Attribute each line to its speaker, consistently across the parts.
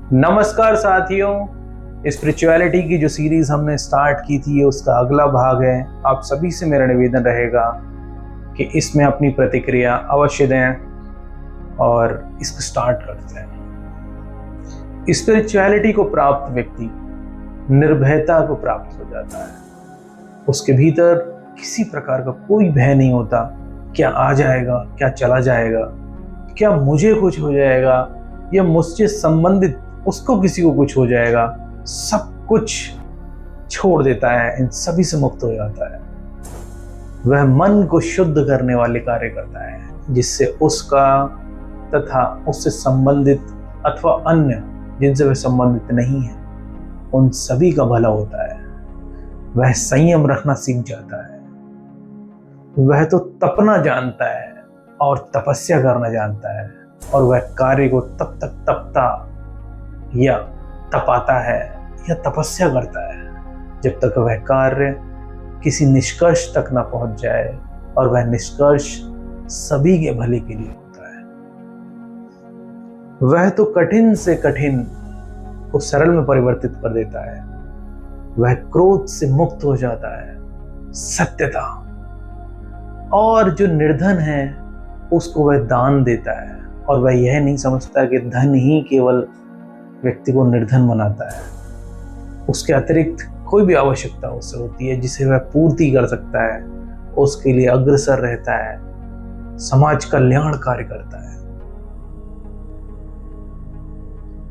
Speaker 1: नमस्कार साथियों, स्पिरिचुअलिटी की जो सीरीज हमने स्टार्ट की थी उसका अगला भाग है। आप सभी से मेरा निवेदन रहेगा कि इसमें अपनी प्रतिक्रिया अवश्य दें और इसको स्टार्ट करते हैं। स्पिरिचुअलिटी को प्राप्त व्यक्ति निर्भयता को प्राप्त हो जाता है। उसके भीतर किसी प्रकार का कोई भय नहीं होता। क्या आ जाएगा, क्या चला जाएगा, क्या मुझे कुछ हो जाएगा या मुझसे संबंधित उसको किसी को कुछ हो जाएगा, सब कुछ छोड़ देता है, इन सभी से मुक्त हो जाता है। वह मन को शुद्ध करने वाले कार्य करता है जिससे उसका तथा उससे संबंधित अथवा अन्य जिनसे वह संबंधित नहीं है उन सभी का भला होता है। वह संयम रखना सीख जाता है। वह तो तपना जानता है और तपस्या करना जानता है और वह कार्य को तब तक तपता या तपाता है या तपस्या करता है जब तक वह कार्य किसी निष्कर्ष तक न पहुंच जाए और वह निष्कर्ष सभी के भले के लिए होता है। वह तो कठिन से कठिन को सरल में परिवर्तित कर देता है। वह क्रोध से मुक्त हो जाता है। सत्यता और जो निर्धन है उसको वह दान देता है और वह यह नहीं समझता कि धन ही केवल व्यक्ति को निर्धन बनाता है। उसके अतिरिक्त कोई भी आवश्यकता उससे होती है जिसे वह पूर्ति कर सकता है, उसके लिए अग्रसर रहता है, समाज कल्याण कार्य करता है।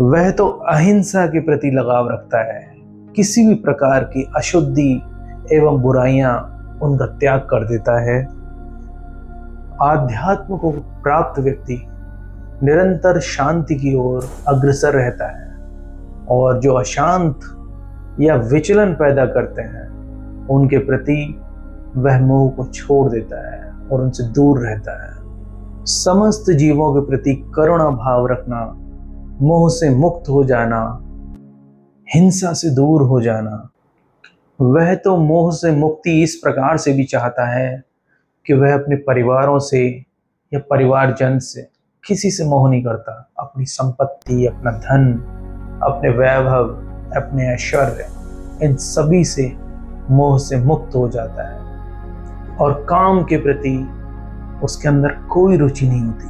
Speaker 1: वह तो अहिंसा के प्रति लगाव रखता है। किसी भी प्रकार की अशुद्धि एवं बुराइयां उनका त्याग कर देता है। आध्यात्म को प्राप्त व्यक्ति निरंतर शांति की ओर अग्रसर रहता है और जो अशांत या विचलन पैदा करते हैं उनके प्रति वह मोह को छोड़ देता है और उनसे दूर रहता है। समस्त जीवों के प्रति करुणा भाव रखना, मोह से मुक्त हो जाना, हिंसा से दूर हो जाना। वह तो मोह से मुक्ति इस प्रकार से भी चाहता है कि वह अपने परिवारों से या परिवारजन से किसी से मोह नहीं करता। अपनी संपत्ति, अपना धन, अपने वैभव, अपने ऐश्वर्य, इन सभी से मोह से मुक्त हो जाता है और काम के प्रति उसके अंदर कोई रुचि नहीं होती।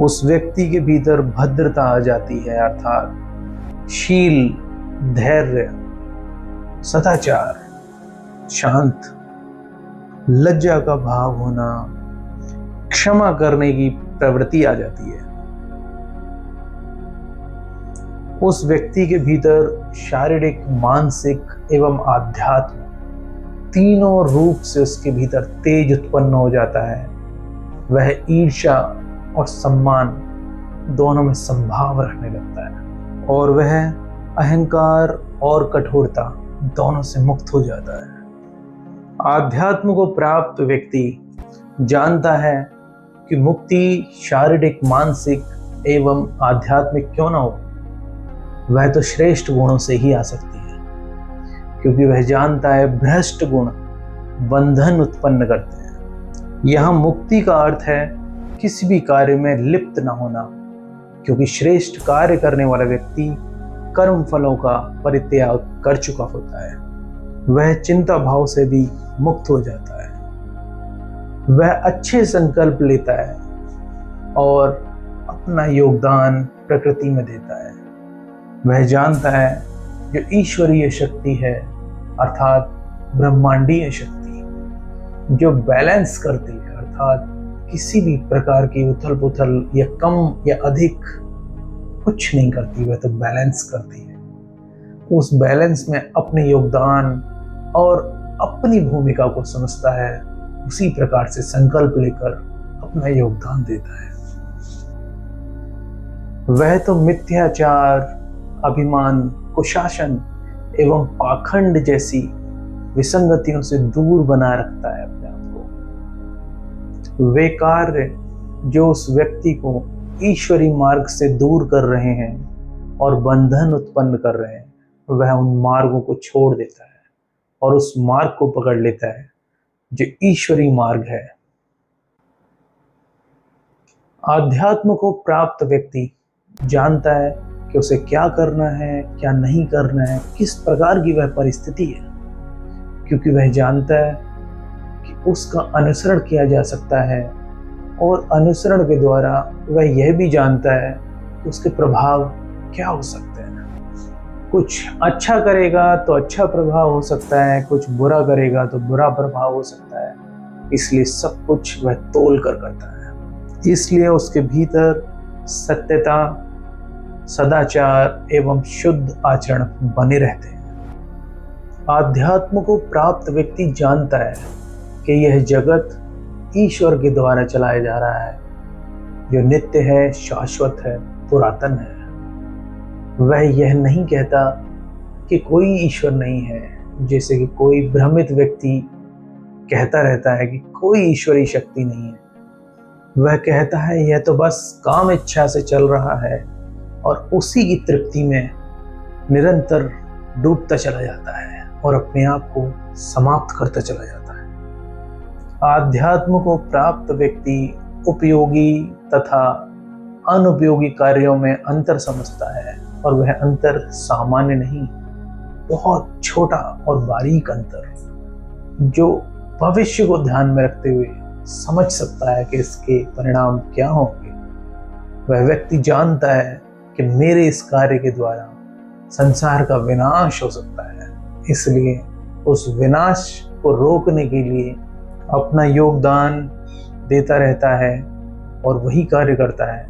Speaker 1: उस व्यक्ति के भीतर भद्रता आ जाती है, अर्थात शील, धैर्य, सदाचार, शांत, लज्जा का भाव होना, क्षमा करने की प्रवृत्ति आ जाती है। उस व्यक्ति के भीतर शारीरिक, मानसिक एवं आध्यात्म तीनों रूप से उसके भीतर तेज उत्पन्न हो जाता है। वह ईर्ष्या और सम्मान दोनों में संभाव रखने लगता है और वह अहंकार और कठोरता दोनों से मुक्त हो जाता है। आध्यात्म को प्राप्त व्यक्ति जानता है कि मुक्ति शारीरिक, मानसिक एवं आध्यात्मिक क्यों ना हो, वह तो श्रेष्ठ गुणों से ही आ सकती है, क्योंकि वह जानता है भ्रष्ट गुण बंधन उत्पन्न करते हैं। यहाँ मुक्ति का अर्थ है किसी भी कार्य में लिप्त न होना, क्योंकि श्रेष्ठ कार्य करने वाला व्यक्ति कर्म फलों का परित्याग कर चुका होता है। वह चिंता भाव से भी मुक्त हो जाता है। वह अच्छे संकल्प लेता है और अपना योगदान प्रकृति में देता है। वह जानता है जो ईश्वरीय शक्ति है, अर्थात ब्रह्मांडीय शक्ति, जो बैलेंस करती है, अर्थात किसी भी प्रकार की उथल पुथल या कम या अधिक कुछ नहीं करती, वह तो बैलेंस करती है। उस बैलेंस में अपने योगदान और अपनी भूमिका को समझता है, उसी प्रकार से संकल्प लेकर अपना योगदान देता है। वह तो मिथ्याचार, अभिमान, कुशासन एवं पाखंड जैसी विसंगतियों से दूर बना रखता है अपने आप को। वे कार्य जो उस व्यक्ति को ईश्वरी मार्ग से दूर कर रहे हैं और बंधन उत्पन्न कर रहे हैं, वह उन मार्गों को छोड़ देता है और उस मार्ग को पकड़ लेता है जो ईश्वरी मार्ग है। आध्यात्म को प्राप्त व्यक्ति जानता है कि उसे क्या करना है, क्या नहीं करना है, किस प्रकार की वह परिस्थिति है, क्योंकि वह जानता है कि उसका अनुसरण किया जा सकता है और अनुसरण के द्वारा वह यह भी जानता है कि उसके प्रभाव क्या हो सकते हैं। कुछ अच्छा करेगा तो अच्छा प्रभाव हो सकता है, कुछ बुरा करेगा तो बुरा प्रभाव हो सकता है, इसलिए सब कुछ वह तोल कर करता है। इसलिए उसके भीतर सत्यता, सदाचार एवं शुद्ध आचरण बने रहते हैं। आध्यात्म को प्राप्त व्यक्ति जानता है कि यह जगत ईश्वर के द्वारा चलाया जा रहा है, जो नित्य है, शाश्वत है, पुरातन है। वह यह नहीं कहता कि कोई ईश्वर नहीं है, जैसे कि कोई भ्रमित व्यक्ति कहता रहता है कि कोई ईश्वरीय शक्ति नहीं है। वह कहता है यह तो बस काम इच्छा से चल रहा है और उसी की तृप्ति में निरंतर डूबता चला जाता है और अपने आप को समाप्त करता चला जाता है। आध्यात्म को प्राप्त व्यक्ति उपयोगी तथा अनुपयोगी कार्यों में अंतर समझता है, और वह अंतर सामान्य नहीं, बहुत छोटा और बारीक अंतर, जो भविष्य को ध्यान में रखते हुए समझ सकता है कि इसके परिणाम क्या होंगे। वह व्यक्ति जानता है कि मेरे इस कार्य के द्वारा संसार का विनाश हो सकता है, इसलिए उस विनाश को रोकने के लिए अपना योगदान देता रहता है और वही कार्य करता है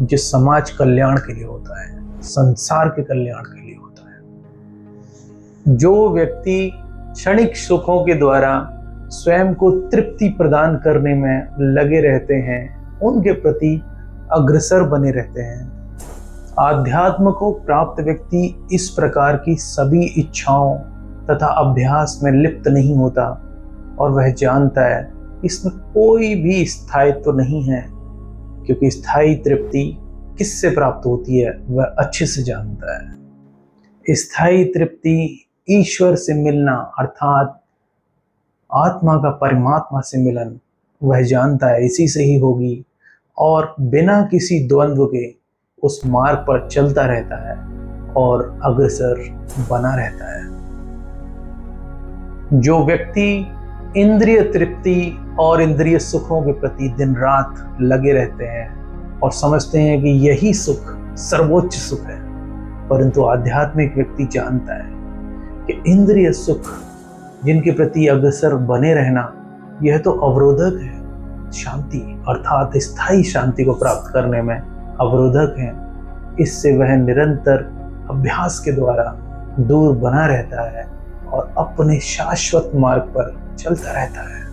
Speaker 1: जो समाज कल्याण के लिए होता है, संसार के कल्याण के लिए होता है। जो व्यक्ति क्षणिक सुखों के द्वारा स्वयं को तृप्ति प्रदान करने में लगे रहते हैं, उनके प्रति अग्रसर बने रहते हैं। आध्यात्म को प्राप्त व्यक्ति इस प्रकार की सभी इच्छाओं तथा अभ्यास में लिप्त नहीं होता, और वह जानता है इसमें कोई भी स्थायित्व नहीं है, क्योंकि स्थायी तृप्ति किससे प्राप्त होती है वह अच्छे से जानता है। स्थायी तृप्ति ईश्वर से मिलना अर्थात आत्मा का परमात्मा से मिलन, वह जानता है इसी से ही होगी, और बिना किसी द्वंद्व के उस मार्ग पर चलता रहता है और अग्रसर बना रहता है। जो व्यक्ति इंद्रिय तृप्ति और इंद्रिय सुखों के प्रति दिन रात लगे रहते हैं और समझते हैं कि यही सुख सर्वोच्च सुख है, परंतु आध्यात्मिक व्यक्ति जानता है कि इंद्रिय सुख जिनके प्रति अग्रसर बने रहना, यह तो अवरोधक है शांति अर्थात स्थायी शांति को प्राप्त करने में अवरोधक है। इससे वह निरंतर अभ्यास के द्वारा दूर बना रहता है और अपने शाश्वत मार्ग पर चलता रहता है।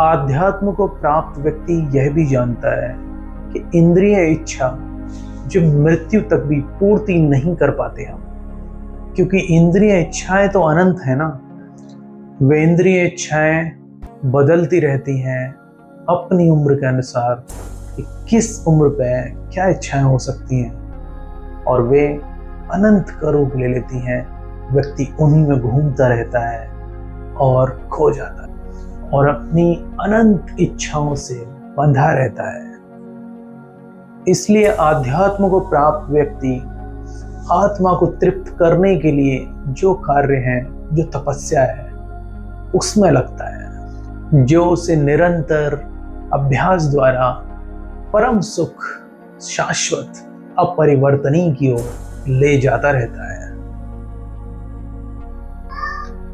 Speaker 1: आध्यात्म को प्राप्त व्यक्ति यह भी जानता है कि इंद्रिय इच्छा जो मृत्यु तक भी पूर्ति नहीं कर पाते हम, क्योंकि इंद्रिय इच्छाएं तो अनंत है ना। वे इंद्रिय इच्छाएं बदलती रहती हैं अपनी उम्र के अनुसार कि किस उम्र पे क्या इच्छाएं हो सकती हैं, और वे अनंत का रूप ले लेती हैं। व्यक्ति उन्हीं में घूमता रहता है और खो जाता है और अपनी अनंत इच्छाओं से बंधा रहता है। इसलिए अध्यात्म को प्राप्त व्यक्ति आत्मा को तृप्त करने के लिए जो कार्य है, जो तपस्या है, उसमें लगता है, जो उसे निरंतर अभ्यास द्वारा परम सुख शाश्वत अपरिवर्तनीय की ओर ले जाता रहता है।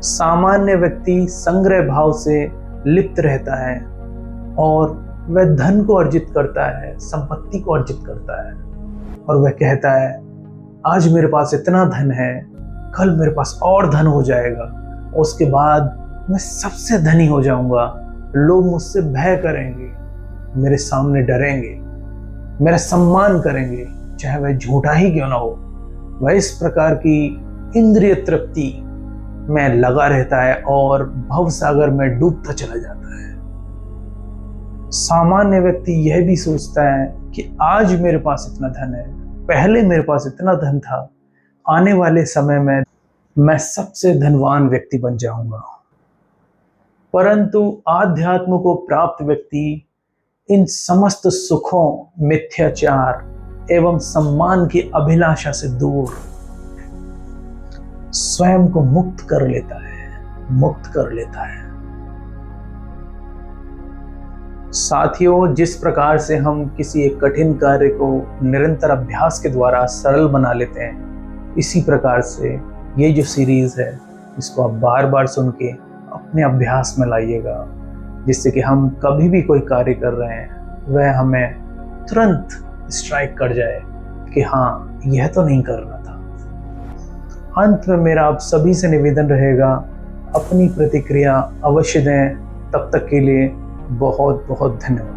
Speaker 1: सामान्य व्यक्ति संग्रह भाव से लिप्त रहता है और वह धन को अर्जित करता है, संपत्ति को अर्जित करता है, और वह कहता है आज मेरे पास इतना धन है, कल मेरे पास और धन हो जाएगा, उसके बाद मैं सबसे धनी हो जाऊंगा, लोग मुझसे भय करेंगे, मेरे सामने डरेंगे, मेरा सम्मान करेंगे, चाहे वह झूठा ही क्यों ना हो। वह इस प्रकार की इंद्रिय तृप्ति में लगा रहता है और भवसागर में डूबता चला जाता है। सामान्य व्यक्ति यह भी सोचता है कि आज मेरे पास इतना धन है, पहले मेरे पास इतना धन था, आने वाले समय में मैं सबसे धनवान व्यक्ति बन जाऊंगा। परंतु आध्यात्म को प्राप्त व्यक्ति इन समस्त सुखों, मिथ्याचार एवं सम्मान की अभिलाषा से दूर स्वयं को मुक्त कर लेता है। साथियों, जिस प्रकार से हम किसी एक कठिन कार्य को निरंतर अभ्यास के द्वारा सरल बना लेते हैं, इसी प्रकार से ये जो सीरीज है इसको आप बार बार सुन के अपने अभ्यास में लाइएगा, जिससे कि हम कभी भी कोई कार्य कर रहे हैं वह हमें तुरंत स्ट्राइक कर जाए कि हाँ, यह तो नहीं करना था। अंत में मेरा आप सभी से निवेदन रहेगा, अपनी प्रतिक्रिया अवश्य दें। तब तक के लिए बहुत बहुत धन्यवाद।